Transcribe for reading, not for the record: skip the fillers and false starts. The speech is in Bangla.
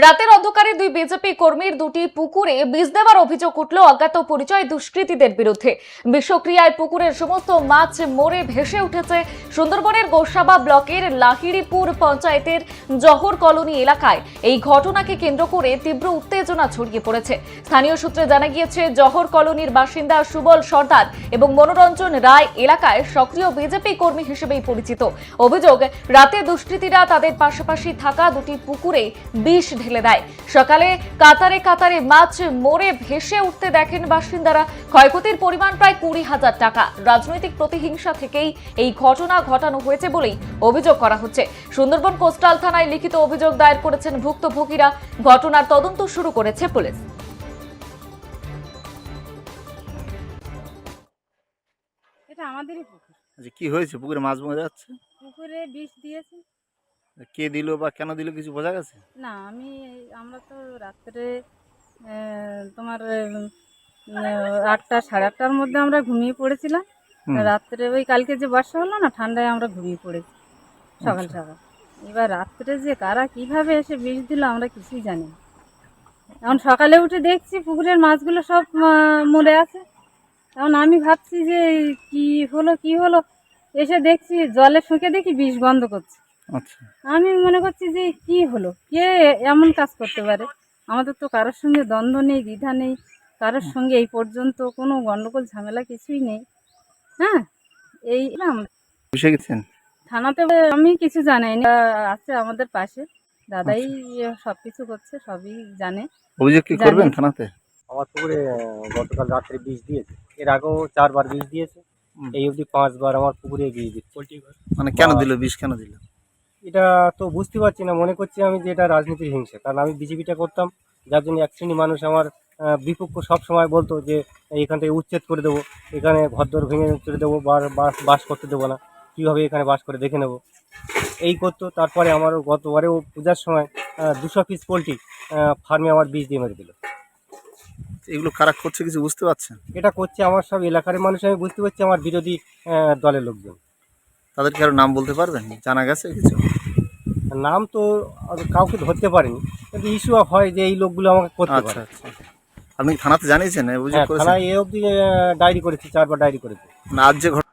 রাতের অন্ধকারে দুই বিজেপি কর্মীর দুটি পুকুরে বীজ দেওয়ার অভিযোগ উঠল অজ্ঞাত পরিচয় দুষ্কৃতীদের বিরুদ্ধে। বিষক্রিয়ায় পুকুরের সমস্ত মাছ মরে ভেসে উঠেছে সুন্দরবনের গোসাবা ব্লকের লাহিড়িপুর পঞ্চায়েতের জহর কলোনি এলাকায়। এই ঘটনাকে কেন্দ্র করে তীব্র উত্তেজনা ছড়িয়ে পড়েছে। স্থানীয় সূত্রে জানা গিয়েছে, জহর কলোনির বাসিন্দা সুবল সর্দার এবং মনোরঞ্জন রায় এলাকায় সক্রিয় বিজেপি কর্মী হিসেবেই পরিচিত। অভিযোগ, রাতে দুষ্কৃতীরা তাদের পাশাপাশি থাকা দুটি পুকুরে বিষ ঢেলে দেয়। সকালে কাতারে কাতারে মাছ মরে ভেসে উঠতে দেখেন বাসিন্দারা। ক্ষয়ক্ষতির পরিমাণ প্রায় 20,000 টাকা। রাজনৈতিক প্রতিহিংসা থেকেই এই ঘটনা ঘটানো হয়েছে বলেই অভিযোগ করা হচ্ছে। সুন্দরবন কোস্টাল থানায় লিখিত অভিযোগ দায়ের করেছেন ভুক্তভোগীরা। ঘটনার তদন্ত শুরু করেছে পুলিশ। এটা আমাদেরই পুকুর। আচ্ছা, কি হয়েছে? পুকুরে মাছ মরে যাচ্ছে। পুকুরে বিষ দিয়েছে। কে দিল বা কেন দিল কিছু বোঝা গেছে? না, আমরা তো রাত্রে তোমার 8টা সাড়ে 8টার মধ্যে আমরা ঘুমিয়ে পড়েছিলাম। রাত্রে ওই কালকে যে বর্ষা হলো না, ঠান্ডায় আমরা ঘুমিয়ে পড়েছি সকাল সকাল। এবার রাত্রে যে কারা কিভাবে এসে বিষ দিল আমরা কিছুই জানি না। এখন সকালে উঠে দেখছি পুকুরের মাছগুলো সব মরে আছে। এখন আমি ভাবছি যে কি হলো, এসে দেখছি জলে শুকে দেখি বিষ গন্ধ করছে। আচ্ছা, আমি মনে করছি যে কি হলো, কে এমন কাজ করতে পারে। আমাদের তো কারোর সঙ্গে দ্বন্দ্ব নেই, দ্বিধা নেই, কারোর সঙ্গে এই পর্যন্ত কোনো গন্ডগোল ঝামেলা কিছুই নেই। হ্যাঁ, এই বুঝে গেছেন? থানাতে আমি কিছু জানাই না, আছে আমাদের পাশে দাদাই সব কিছু করছে, সবই জানে। অভিযোগ কি করবেন থানাতে? আমার পুকুরে গতকাল রাত্রে বিষ দিয়েছে। এর আগেও 4বার বিষ দিয়েছে। এই অবধি 5বার আমার পুকুরে বিষ দিচ্ছে। মানে কেন দিল? বিষ কেন দিল? এটা তো বুঝতে পারছি না, মনে করছি আমি যে এটা রাজনীতির হিংসা। কারণ আমি বিজেপিটা করতাম, যার জন্য এক শ্রেণী মানুষ আমার বিপক্ষ সব সময় বলতো যে এখান থেকে উচ্ছেদ করে দেবো, এখানে ঘরদোর ভেঙে চলে দেবো, বাস করতে দেবো না, কীভাবে এখানে বাস করে দেখে নেবো, এই করতো। তারপরে আমারও গতবারেও পূজার সময় 200 পিস পোলট্রি ফার্মে আমার বিষ দিয়ে মেরে দিল। এগুলো কারা করছে কিছু বুঝতে পারছেন? এটা করছে আমার সব এলাকার মানুষ, আমি বুঝতে পারছি আমার বিরোধী দলের লোকজন। তাদেরকে আরো নাম বলতে পারবেন? জানা গেছে কিছু? নাম তো কাউকে ধরতে পারিনি, কিন্তু ইস্যু হয় যে এই লোকগুলো আমাকে করতে আচ্ছা পারে। আচ্ছা, আপনি থানাতে জানিয়েছেন? অভিযোগ হ্যাঁ, করেছেন? থানায় এ অবধি ডায়েরি করেছি, 4বার ডায়েরি করেছি। না, আজ যে